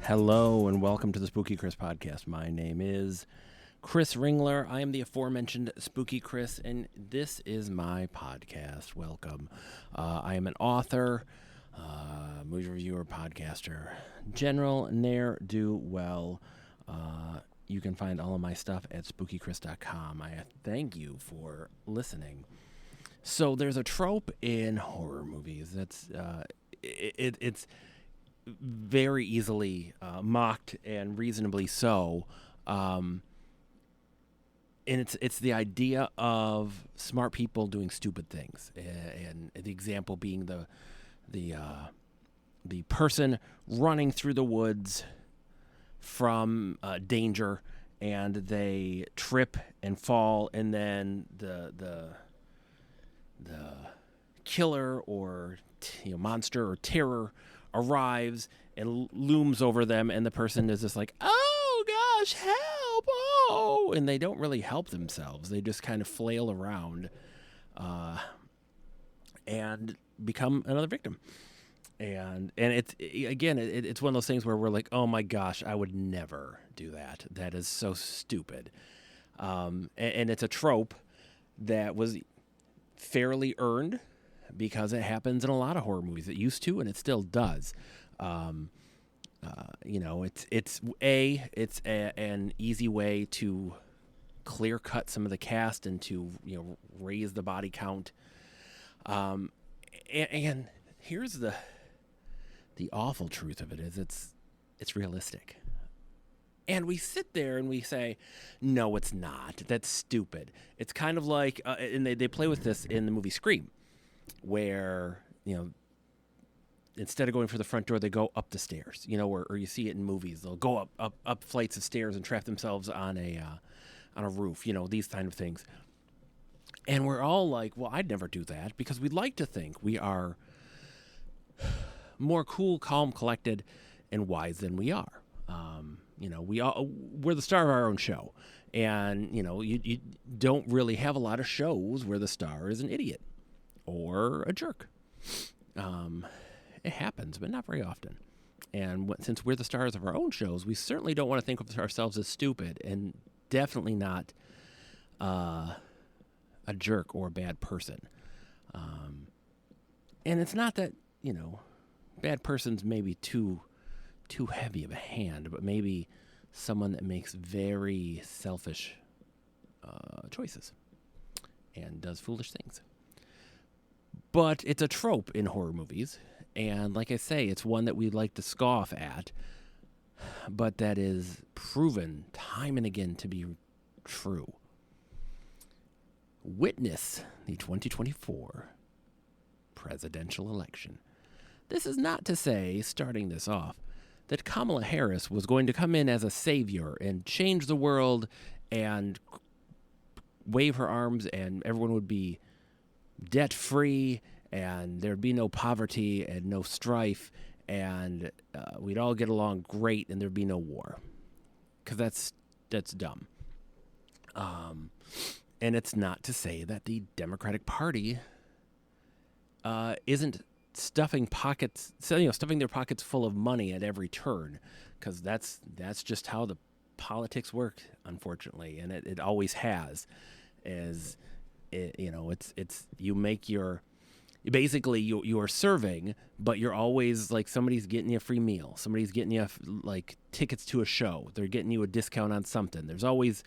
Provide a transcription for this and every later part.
Hello and welcome to the Spooky Chris podcast. My name is Chris Ringler. I am the aforementioned Spooky Chris, and this is my podcast. Welcome. I am an author, movie reviewer, podcaster, general ne'er-do-well. You can find all of my stuff at spookychris.com. I thank you for listening. So there's a trope in horror movies that's it's very easily mocked, and reasonably so. And it's the idea of smart people doing stupid things, and the example being the person running through the woods from danger, and they trip and fall, and then the killer or monster or terror arrives and looms over them, and the person is just like, oh gosh, help, oh, and they don't really help themselves. They just kind of flail around and become another victim. And it's, again, it's one of those things where we're like, oh my gosh, I would never do that. That is so stupid. And it's a trope that was fairly earned, because it happens in a lot of horror movies. It used to, and it still does. It's an easy way to clear cut some of the cast and to raise the body count. And here's the awful truth of it is it's realistic. And we sit there and we say, no, it's not. That's stupid. It's kind of like, and they play with this in the movie Scream, where, instead of going for the front door, they go up the stairs, or you see it in movies. They'll go up flights of stairs and trap themselves on a roof, these kind of things. And we're all like, well, I'd never do that, because we'd like to think we are more cool, calm, collected, and wise than we are. We're the star of our own show. And, you don't really have a lot of shows where the star is an idiot or a jerk. It happens, but not very often. And since we're the stars of our own shows, we certainly don't want to think of ourselves as stupid, and definitely not a jerk or a bad person. And it's not that, bad person's maybe too heavy of a hand, but maybe someone that makes very selfish choices and does foolish things. But it's a trope in horror movies, and like I say, it's one that we like to scoff at, but that is proven time and again to be true. Witness the 2024 presidential election. This is not to say, starting this off, that Kamala Harris was going to come in as a savior and change the world and wave her arms and everyone would be debt-free and there'd be no poverty and no strife, and we'd all get along great and there'd be no war. Because that's dumb. And it's not to say that the Democratic Party isn't stuffing their pockets full of money at every turn, because that's just how the politics work, unfortunately, and it always has. It's you make you are serving, but you're always like, somebody's getting you a free meal, somebody's getting you like tickets to a show, they're getting you a discount on something. There's always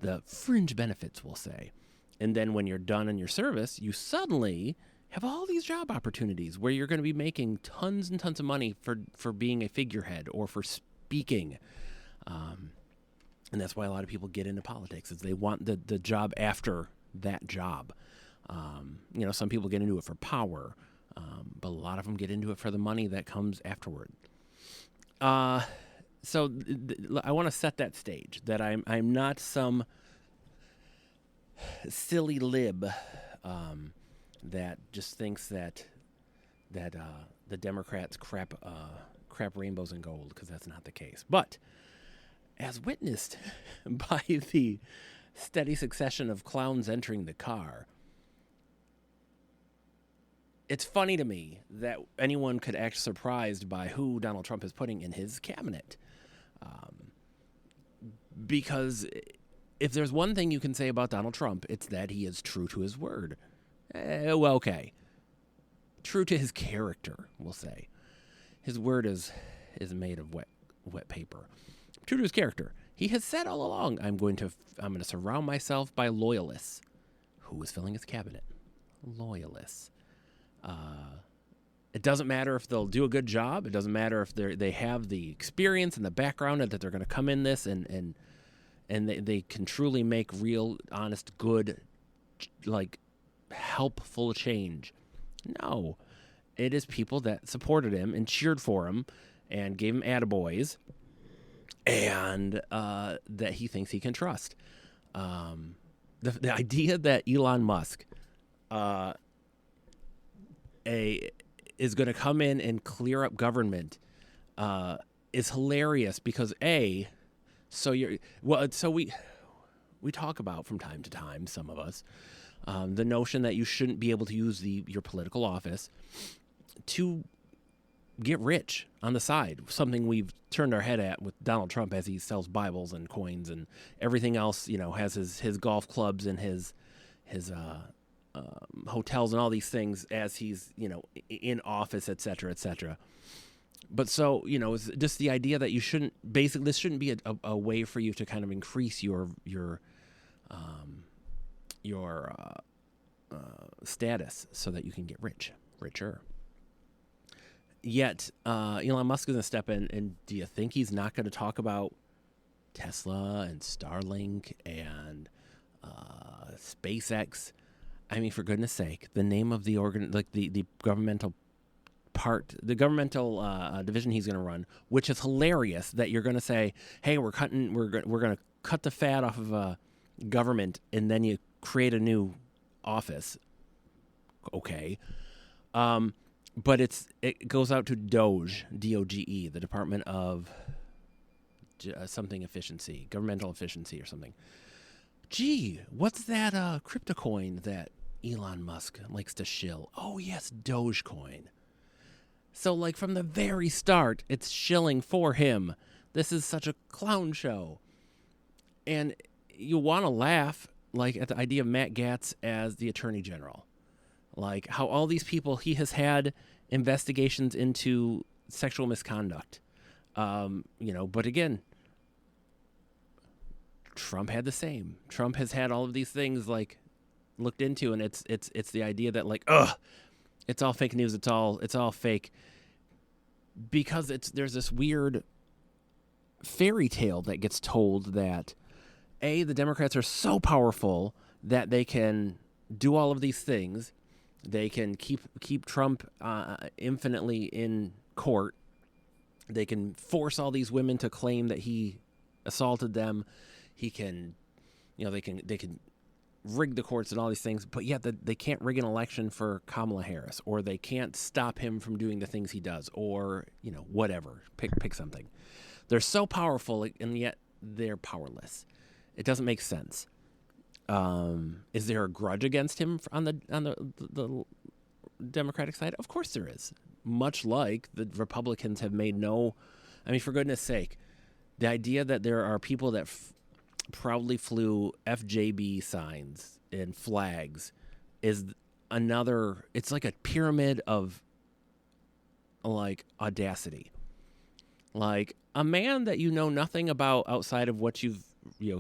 the fringe benefits, we'll say. And then when you're done in your service, you suddenly have all these job opportunities where you're going to be making tons and tons of money for being a figurehead or for speaking. And that's why a lot of people get into politics, is they want the job after that job. Some people get into it for power, but a lot of them get into it for the money that comes afterward. So I want to set that stage, that I'm not some silly lib that just thinks that the Democrats crap rainbows and gold, because that's not the case. But as witnessed by the steady succession of clowns entering the car, it's funny to me that anyone could act surprised by who Donald Trump is putting in his cabinet. Because if there's one thing you can say about Donald Trump, it's that he is true to his word. Well, okay. True to his character, we'll say. His word is made of wet paper. True to his character. He has said all along, I'm going to surround myself by loyalists. Who is filling his cabinet? Loyalists. It doesn't matter if they'll do a good job. It doesn't matter if they have the experience and the background and that they're going to come in this and they can truly make real, honest, good, like, helpful change. No. It is people that supported him and cheered for him and gave him attaboys and that he thinks he can trust. The idea that Elon Musk is going to come in and clear up government is hilarious because we talk about from time to time, some of us, the notion that you shouldn't be able to use your political office to get rich on the side. Something we've turned our head at with Donald Trump as he sells Bibles and coins and everything else. Has his golf clubs and his hotels and all these things as he's in office, et cetera, et cetera. But so it's just the idea that this shouldn't be a way for you to kind of increase your status so that you can get richer. Yet Elon Musk is going to step in, and do you think he's not going to talk about Tesla and Starlink and SpaceX? I mean, for goodness sake, the name of the the governmental division he's going to run, which is hilarious that you're going to say, hey, we're going to cut the fat off of government, and then you create a new office. Okay. But it goes out to DOGE, D-O-G-E, the Department of something efficiency, governmental efficiency or something. Gee, what's that crypto coin that Elon Musk likes to shill? Oh, yes, Dogecoin. So, like, from the very start, it's shilling for him. This is such a clown show. And you want to laugh, like, at the idea of Matt Gaetz as the Attorney General. Like, how all these people, he has had investigations into sexual misconduct. But again, Trump had the same. Trump has had all of these things, like, looked into, and it's the idea that, like, it's all fake news. It's all fake, because there's this weird fairy tale that gets told that the Democrats are so powerful that they can do all of these things. They can keep Trump infinitely in court. They can force all these women to claim that he assaulted them. He can, they can rig the courts and all these things, but yet they can't rig an election for Kamala Harris, or they can't stop him from doing the things he does, or whatever. Pick something. They're so powerful, and yet they're powerless. It doesn't make sense. Is there a grudge against him on the Democratic side? Of course there is. Much like the Republicans have made for goodness sake, the idea that there are people that proudly flew FJB signs and flags is it's like a pyramid of, like, audacity. Like, a man that nothing about outside of what you've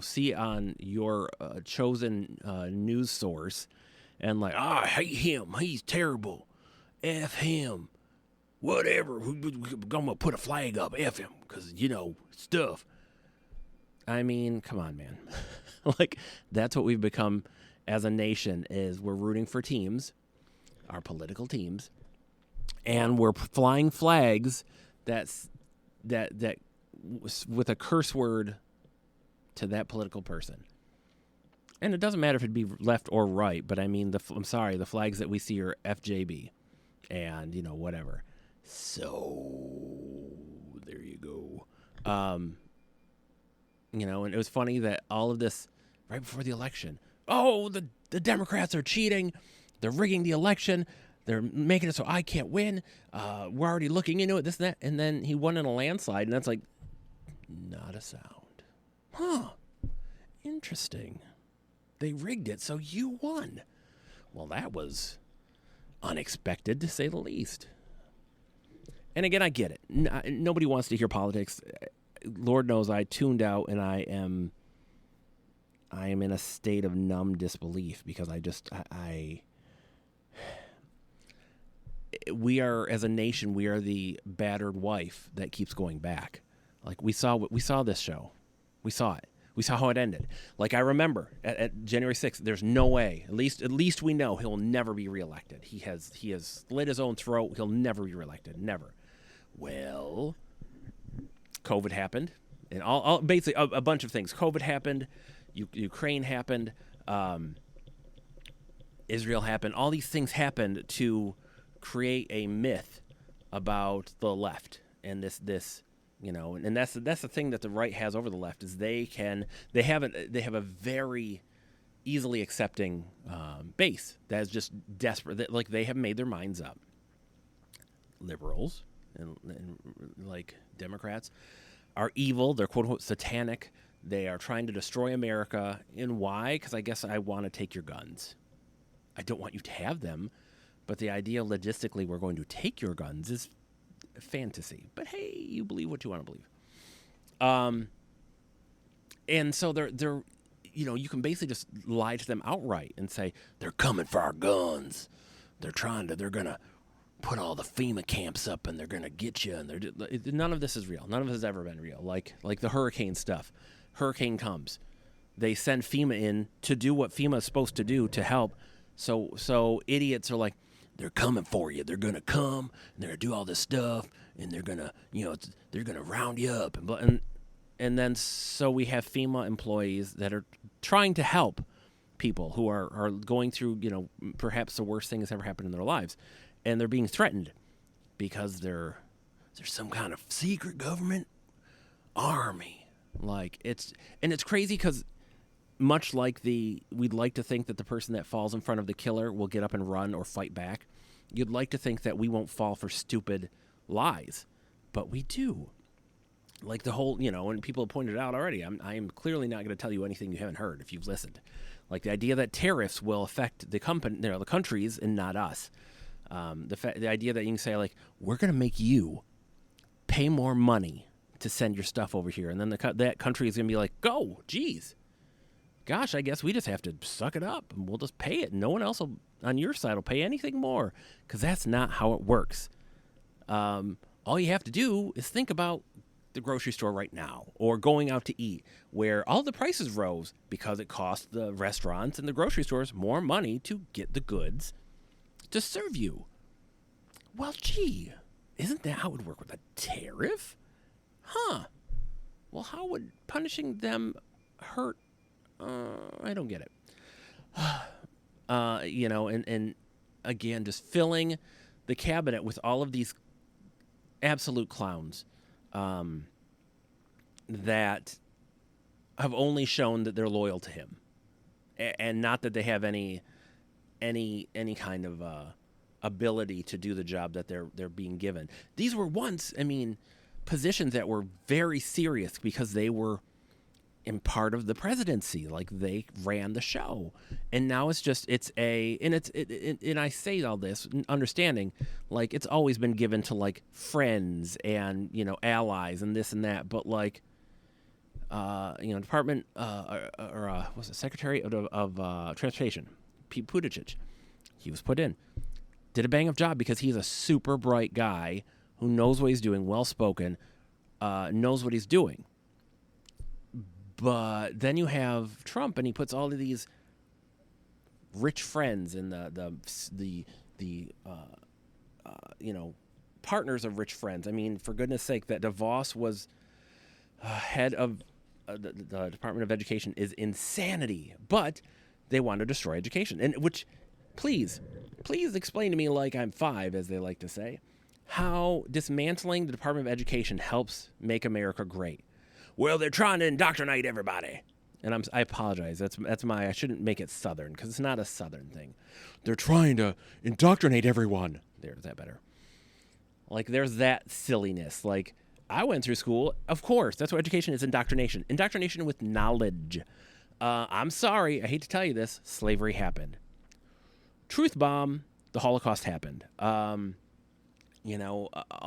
see on your chosen news source, and like, I hate him, he's terrible, F him, whatever, we're gonna put a flag up, F him, because stuff. I mean, come on, man. Like, that's what we've become as a nation, is we're rooting for teams, our political teams, and we're flying flags that with a curse word to that political person. And it doesn't matter if it'd be left or right, but I mean, the flags that we see are FJB and, whatever. So there you go. And it was funny that all of this right before the election, the Democrats are cheating. They're rigging the election. they're making it so I can't win. We're already looking into it, this and that. And then he won in a landslide, and that's like, not a sound. Huh. Interesting. They rigged it so you won. Well, that was unexpected, to say the least. And again, I get it. Nobody wants to hear politics. Lord knows I tuned out, and I am in a state of numb disbelief because we are, as a nation, we are the battered wife that keeps going back. Like we saw this show. We saw it. We saw how it ended. Like I remember at January 6th, there's no way. At least we know he'll never be reelected. He has slit his own throat. He'll never be reelected. Never. Well, COVID happened, and all basically a bunch of things. COVID happened. Ukraine happened. Israel happened. All these things happened to create a myth about the left and this. And that's the thing that the right has over the left is they have a very easily accepting base that is just desperate. Like they have made their minds up. Liberals and like Democrats are evil. They're quote unquote satanic. They are trying to destroy America. And why? Because I guess I want to take your guns. I don't want you to have them, but the idea logistically we're going to take your guns is fantasy. But hey, you believe what you want to believe. And so they're you can basically just lie to them outright and say they're coming for our guns. They're gonna put all the FEMA camps up and they're gonna get you. And none of this is real. None of it has ever been real. Like the hurricane stuff. Hurricane comes, they send FEMA in to do what FEMA is supposed to do to help. So idiots are like, they're coming for you. They're gonna come and they're gonna do all this stuff and they're gonna they're gonna round you up and then so we have FEMA employees that are trying to help people who are going through perhaps the worst thing that's ever happened in their lives, and they're being threatened because there's some kind of secret government army. Like it's crazy because much like we'd like to think that the person that falls in front of the killer will get up and run or fight back. You'd like to think that we won't fall for stupid lies, but we do. Like the whole, and people have pointed out already, I am clearly not going to tell you anything you haven't heard if you've listened. Like the idea that tariffs will affect the countries and not us. The idea that you can say like, we're going to make you pay more money to send your stuff over here, and then that country is going to be like, go, geez. Gosh, I guess we just have to suck it up and we'll just pay it. No one else on your side will pay anything more because that's not how it works. All you have to do is think about the grocery store right now or going out to eat where all the prices rose because it cost the restaurants and the grocery stores more money to get the goods to serve you. Well, gee, isn't that how it would work with a tariff? Huh. Well, how would punishing them hurt? I don't get it. And again, just filling the cabinet with all of these absolute clowns that have only shown that they're loyal to him, and not that they have any kind of ability to do the job that they're being given. These were once, positions that were very serious because they were in part of the presidency, like they ran the show, and now and I say all this understanding, like it's always been given to like friends and allies and this and that, but like Department was it Secretary of Transportation, Pete Buttigieg, he was put in, did a bang up job because he's a super bright guy who knows what he's doing, well spoken, knows what he's doing. But then you have Trump, and he puts all of these rich friends and the partners of rich friends. For goodness sake, that DeVos was head of the Department of Education is insanity. But they want to destroy education, and which, please explain to me, like I'm 5, as they like to say, how dismantling the Department of Education helps make America great. Well, they're trying to indoctrinate everybody. And I apologize. I shouldn't make it Southern because it's not a Southern thing. They're trying to indoctrinate everyone. There's that better. Like there's that silliness. Like I went through school. Of course, that's what education is: indoctrination. Indoctrination with knowledge. I'm sorry. I hate to tell you this. Slavery happened. Truth bomb. The Holocaust happened. All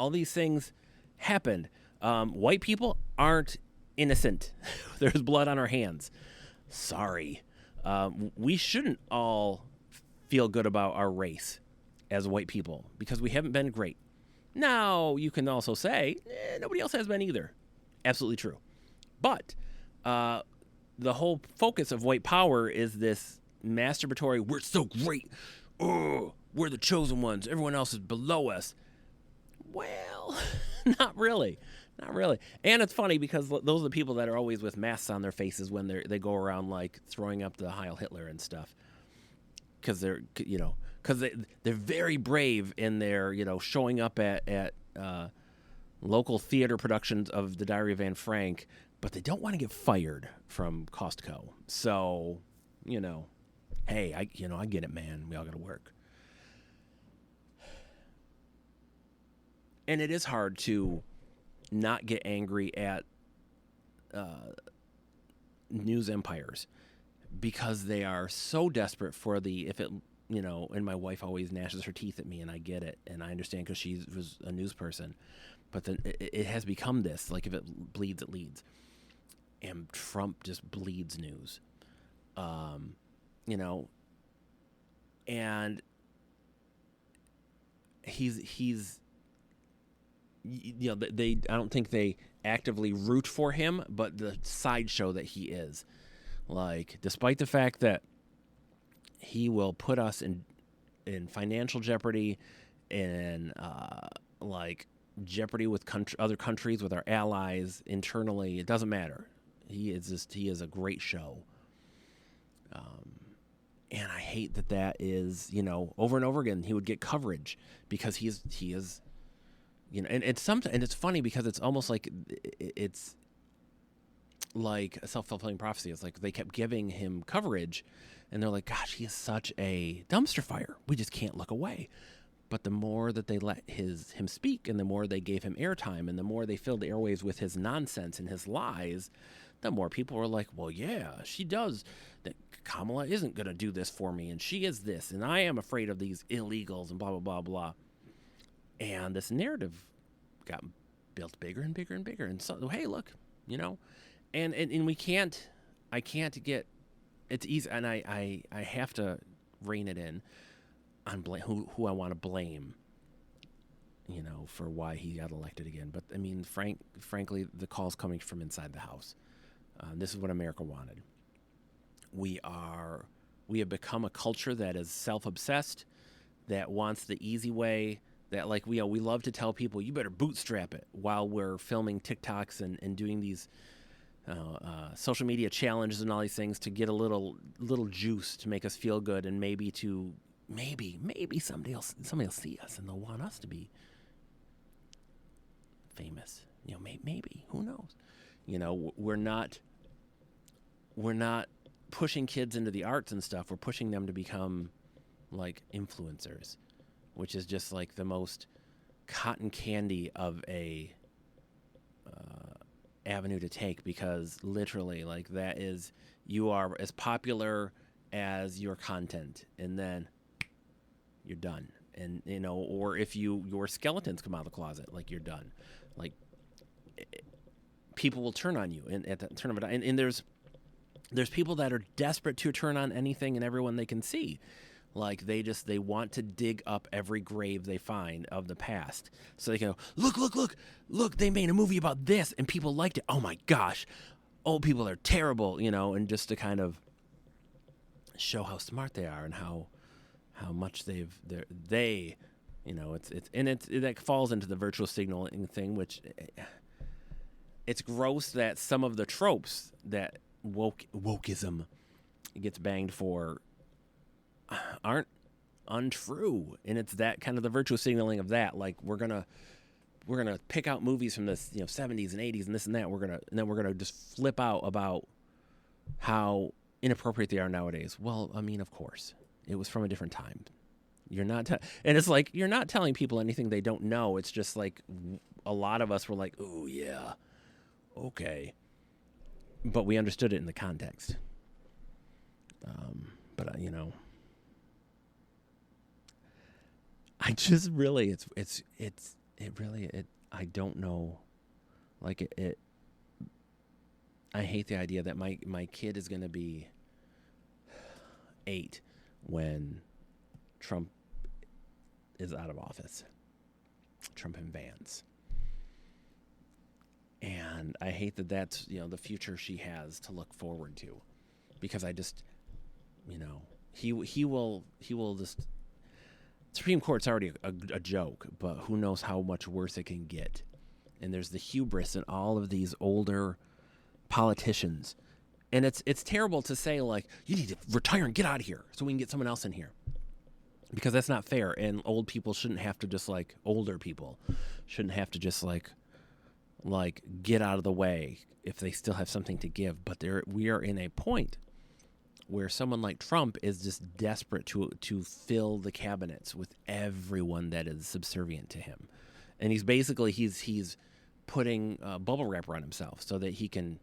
these things happened. White people aren't innocent. There's blood on our hands. Sorry. We shouldn't all feel good about our race as white people because we haven't been great. Now, you can also say, nobody else has been either. Absolutely true. But the whole focus of white power is this masturbatory, we're so great. Oh, we're the chosen ones. Everyone else is below us. Well, not really. Not really. And it's funny because those are the people that are always with masks on their faces when they go around like throwing up the Heil Hitler and stuff. Because they're very brave in their, showing up at local theater productions of The Diary of Anne Frank, but they don't want to get fired from Costco. So, hey, I get it, man. We all got to work. And it is hard to not get angry at news empires because they are so desperate for and my wife always gnashes her teeth at me, and I get it, and I understand because she was a news person, but then it has become this, like if it bleeds, it leads. And Trump just bleeds news, and he's I don't think they actively root for him, but the sideshow that he is, like, despite the fact that he will put us in financial jeopardy and like jeopardy with other countries, with our allies internally, it doesn't matter. He is a great show. And I hate that is, over and over again, he would get coverage because he is, and it's funny because it's almost like it's like a self-fulfilling prophecy. It's like they kept giving him coverage and they're like, gosh, he is such a dumpster fire. We just can't look away. But the more that they let him speak and the more they gave him airtime and the more they filled the airwaves with his nonsense and his lies, the more people were like, well, yeah, she does. That Kamala isn't going to do this for me, and she is this, and I am afraid of these illegals and blah, blah, blah, blah. And this narrative got built bigger and bigger and bigger. And so, hey, look, and we can't, I can't get, it's easy, and I have to rein it in on who I want to blame, for why he got elected again. But I mean, frankly, the call's coming from inside the house. This is what America wanted. We have become a culture that is self-obsessed, that wants the easy way, that like we love to tell people, you better bootstrap it while we're filming TikToks and doing these social media challenges and all these things to get a little juice to make us feel good, and maybe somebody will see us and they'll want us to be famous. Maybe, who knows? We're not pushing kids into the arts and stuff. We're pushing them to become like influencers, which is just like the most cotton candy of a avenue to take, because literally like that is, you are as popular as your content, and then you're done. And or if your skeletons come out of the closet, like you're done. Like people will turn on you and at the turn of it. And there's people that are desperate to turn on anything and everyone they can see. Like they want to dig up every grave they find of the past, so they can go, look, they made a movie about this and people liked it. Oh my gosh, old people are terrible, and just to kind of show how smart they are and how much that falls into the virtual signaling thing, which it's gross that some of the tropes that wokeism gets banged for aren't untrue, and it's that kind of the virtual signaling of that, like we're gonna pick out movies from this 70s and 80s and this and that, and then we're gonna just flip out about how inappropriate they are nowadays. Well, I mean, of course, it was from a different time. You're not, and it's like you're not telling people anything they don't know. It's just like a lot of us were like, "Oh yeah, okay," but we understood it in the context. But I just really, I don't know, like it. I hate the idea that my kid is going to be 8 when Trump is out of office. Trump and Vance. And I hate that that's, the future she has to look forward to, because I just, he will just, Supreme Court's already a joke, but who knows how much worse it can get. And there's the hubris in all of these older politicians. And it's terrible to say, like, you need to retire and get out of here so we can get someone else in here, because that's not fair. And old people shouldn't have to just, like, older people shouldn't have to just like get out of the way if they still have something to give. But we are in a point where someone like Trump is just desperate to fill the cabinets with everyone that is subservient to him. And he's basically he's putting bubble wrap around himself so that he can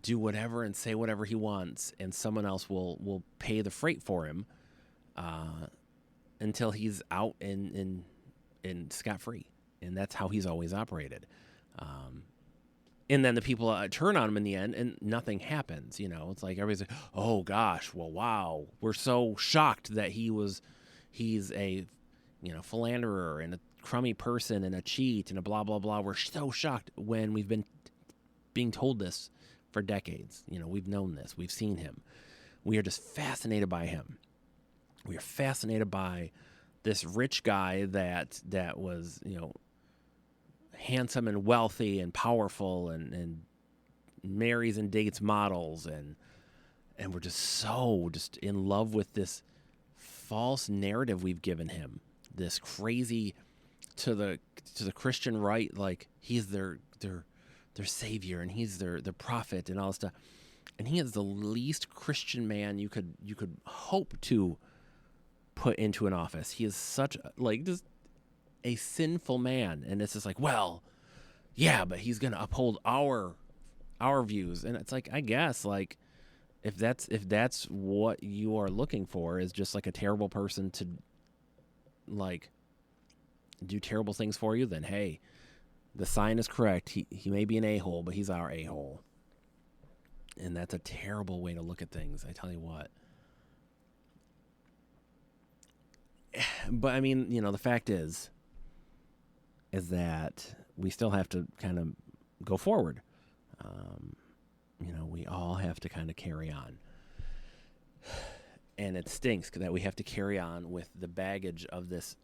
do whatever and say whatever he wants, and someone else will pay the freight for him until he's out and scot-free. And that's how he's always operated. And then the people turn on him in the end, and nothing happens. It's like everybody's like, "Oh gosh, well, wow, we're so shocked that he's a philanderer and a crummy person and a cheat and a blah blah blah." We're so shocked when we've been being told this for decades. We've known this. We've seen him. We are just fascinated by him. We are fascinated by this rich guy that was, handsome and wealthy and powerful and marries and dates models, and we're just in love with this false narrative we've given him. This crazy to the Christian right, like he's their savior and he's their prophet and all this stuff. And he is the least Christian man you could hope to put into an office. He is such just a sinful man, and it's just like, well, yeah, but he's gonna uphold our views. And it's like, I guess, like, if that's what you are looking for, is just like a terrible person to like do terrible things for you, then hey, the sign is correct. He may be an a-hole, but he's our a-hole. And that's a terrible way to look at things, I tell you what. But I mean, the fact is that we still have to kind of go forward. We all have to kind of carry on. And it stinks that we have to carry on with the baggage of this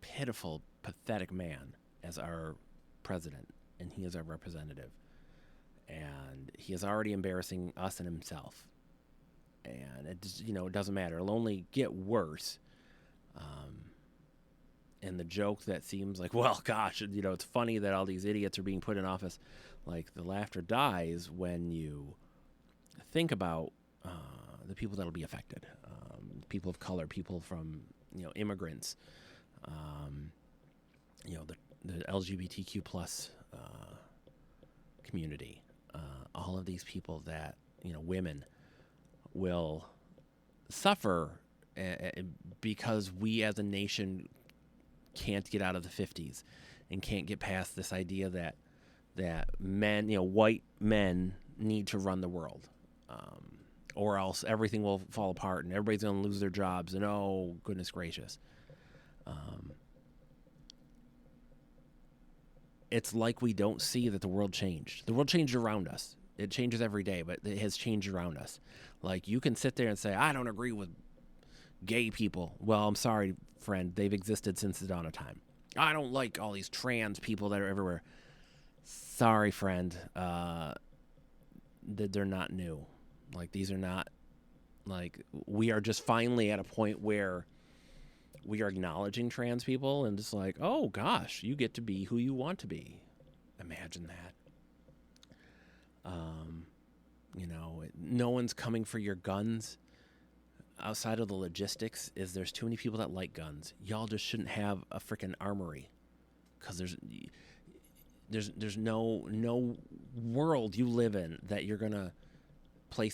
pitiful, pathetic man as our president, and he is our representative. And he is already embarrassing us and himself. And it just, it doesn't matter. It'll only get worse. And the joke that seems like, well, gosh, it's funny that all these idiots are being put in office. Like, the laughter dies when you think about the people that'll be affected. People of color, people from, immigrants, the LGBTQ plus community. All of these people that, women will suffer because we as a nation can't get out of the 50s and can't get past this idea that men, white men need to run the world, or else everything will fall apart and everybody's going to lose their jobs, and oh, goodness gracious. It's like we don't see that the world changed. The world changed around us. It changes every day, but it has changed around us. Like, you can sit there and say, I don't agree with gay people. Well, I'm sorry, friend. They've existed since the dawn of time. I don't like all these trans people that are everywhere. Sorry, friend. They're not new. Like, these are not, like, we are just finally at a point where we are acknowledging trans people and just like, oh gosh, you get to be who you want to be. Imagine that. Um, no one's coming for your guns. Outside of the logistics, is there's too many people that like guns. Y'all just shouldn't have a freaking armory, because there's no world you live in that you're gonna play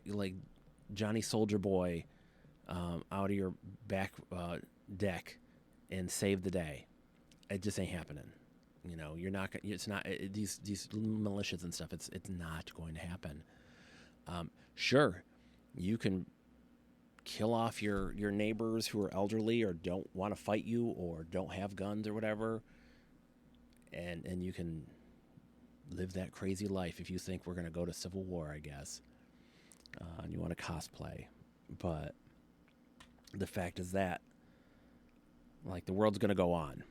like Johnny Soldier Boy out of your back deck and save the day. It just ain't happening. You're not. It's not these militias and stuff. It's not going to happen. Sure, you can kill off your neighbors who are elderly or don't want to fight you or don't have guns or whatever, and you can live that crazy life if you think we're going to go to civil war, I guess, and you want to cosplay. But the fact is that, like, the world's going to go on.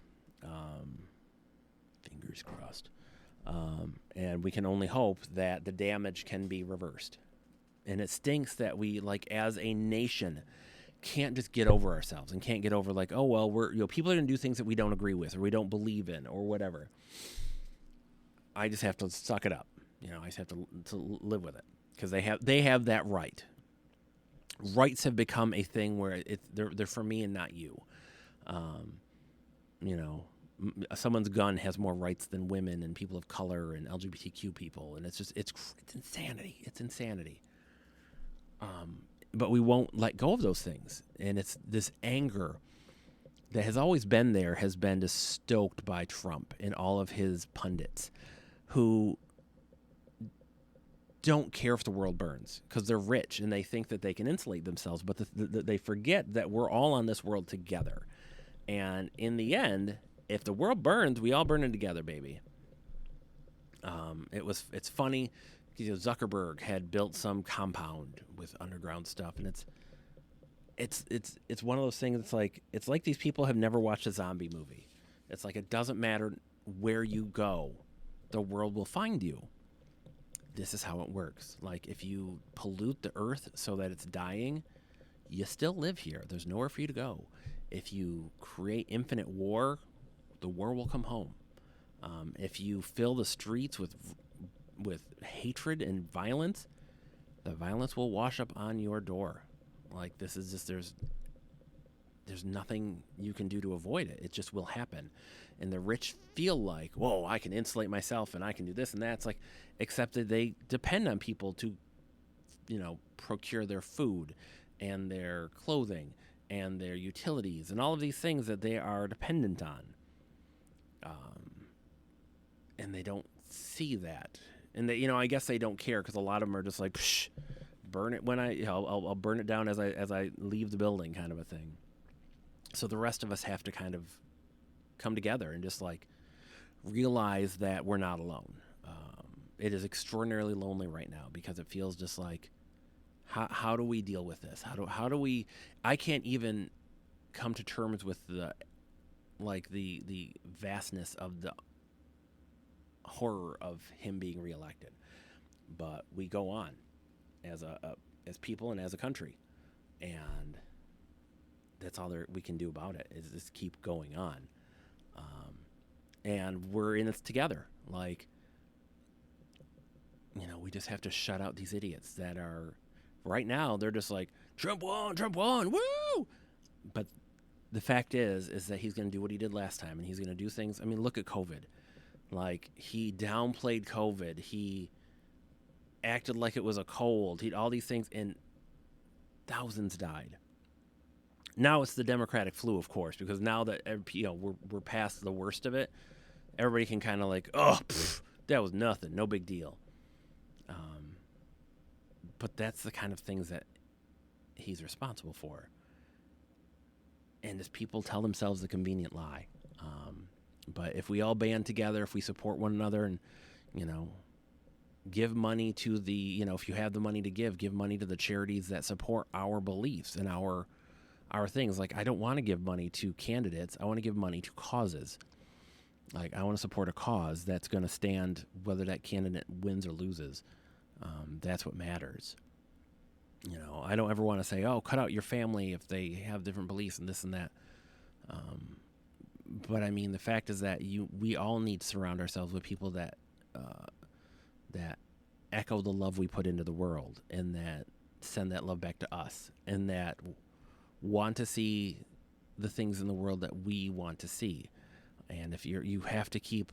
Fingers crossed. And we can only hope that the damage can be reversed. And it stinks that we, like, as a nation, can't just get over ourselves and can't get over, like, oh, well, people are going to do things that we don't agree with or we don't believe in or whatever. I just have to suck it up. I just have to live with it, because they have that right. Rights have become a thing where they're for me and not you. Someone's gun has more rights than women and people of color and LGBTQ people, and it's insanity. It's insanity. But we won't let go of those things, and it's this anger that has always been there has been just stoked by Trump and all of his pundits, who don't care if the world burns because they're rich and they think that they can insulate themselves, but they forget that we're all on this world together, and in the end, if the world burns, we all burn it together, baby. It's funny. Zuckerberg had built some compound with underground stuff, and it's one of those things. It's like these people have never watched a zombie movie. It's like it doesn't matter where you go, the world will find you. This is how it works. Like, if you pollute the earth so that it's dying, you still live here. There's nowhere for you to go. If you create infinite war, the war will come home. If you fill the streets with hatred and violence, the violence will wash up on your door. Like, this is just there's nothing you can do to avoid it. It just will happen. And the rich feel like, whoa, I can insulate myself and I can do this and that. It's like, except that they depend on people to, procure their food and their clothing and their utilities and all of these things that they are dependent on. And they don't see that. And they, I guess they don't care, because a lot of them are just like, psh, burn it when I'll burn it down as I leave the building, kind of a thing. So the rest of us have to kind of come together and just, like, realize that we're not alone. It is extraordinarily lonely right now, because it feels just like, how do we deal with this? How do we? I can't even come to terms with the vastness of the horror of him being reelected. But we go on as people and as a country, and that's all we can do about it, is just keep going on. And we're in this together. Like, we just have to shut out these idiots that are, right now, they're just like, Trump won, woo! But the fact is that he's going to do what he did last time, and he's going to do things. I mean, look at COVID. Like, he downplayed COVID. He acted like it was a cold. He all these things, and thousands died. Now it's the Democratic flu, of course, because now that we're past the worst of it, everybody can kind of like, that was nothing, no big deal. But that's the kind of things that he's responsible for. And as people tell themselves a convenient lie. But if we all band together, if we support one another and, give money to the, if you have the money to give money to the charities that support our beliefs and our things. Like, I don't want to give money to candidates. I want to give money to causes. Like, I want to support a cause that's going to stand whether that candidate wins or loses. That's what matters. I don't ever want to say, oh, cut out your family if they have different beliefs and this and that. But I mean, the fact is that we all need to surround ourselves with people that echo the love we put into the world, and that send that love back to us, and that want to see the things in the world that we want to see. And if you have to keep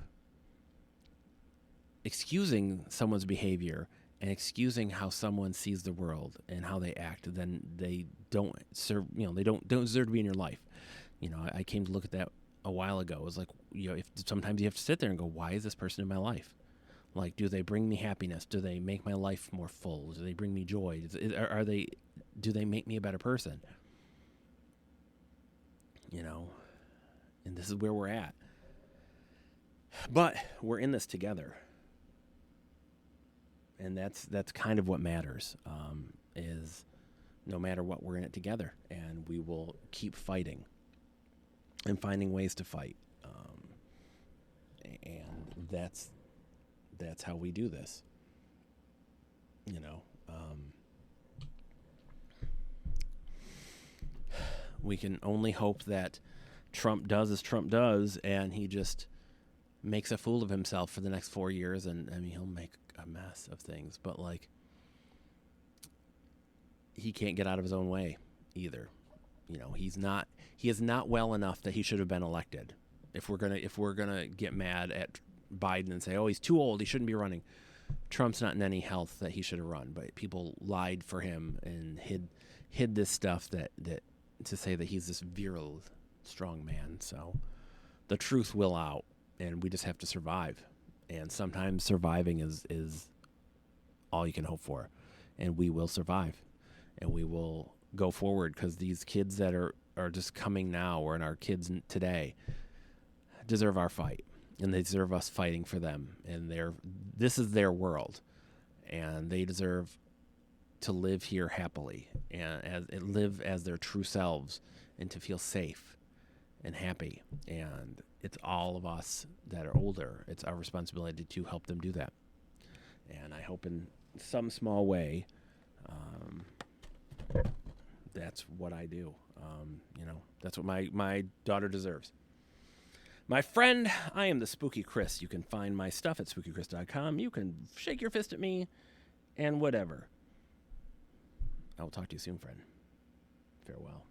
excusing someone's behavior and excusing how someone sees the world and how they act, then they don't serve. They don't deserve to be in your life. I came to look at that a while ago. It was like, if sometimes you have to sit there and go, why is this person in my life? Like, do they bring me happiness? Do they make my life more full? Do they bring me joy? Do they make me a better person? And this is where we're at. But we're in this together. And that's kind of what matters, is no matter what, we're in it together. And we will keep fighting and finding ways to fight. And that's how we do this. We can only hope that Trump does as Trump does, and he just makes a fool of himself for the next 4 years, and he'll make a mess of things, but he can't get out of his own way either. He is not well enough that he should have been elected. If we're gonna get mad at Biden and say, oh, he's too old, he shouldn't be running. Trump's not in any health that he should have run, but people lied for him and hid this stuff that to say that he's this virile, strong man. So the truth will out, and we just have to survive. And sometimes surviving is all you can hope for, and we will survive, and we will go forward, because these kids that are just coming now, or in our kids today, deserve our fight, and they deserve us fighting for them. And this is their world, and they deserve to live here happily and live as their true selves, and to feel safe and happy. And it's all of us that are older. It's our responsibility to help them do that. And I hope in some small way, that's what I do. That's what my daughter deserves. My friend, I am the Spooky Chris. You can find my stuff at spookychris.com. You can shake your fist at me and whatever. I will talk to you soon, friend. Farewell.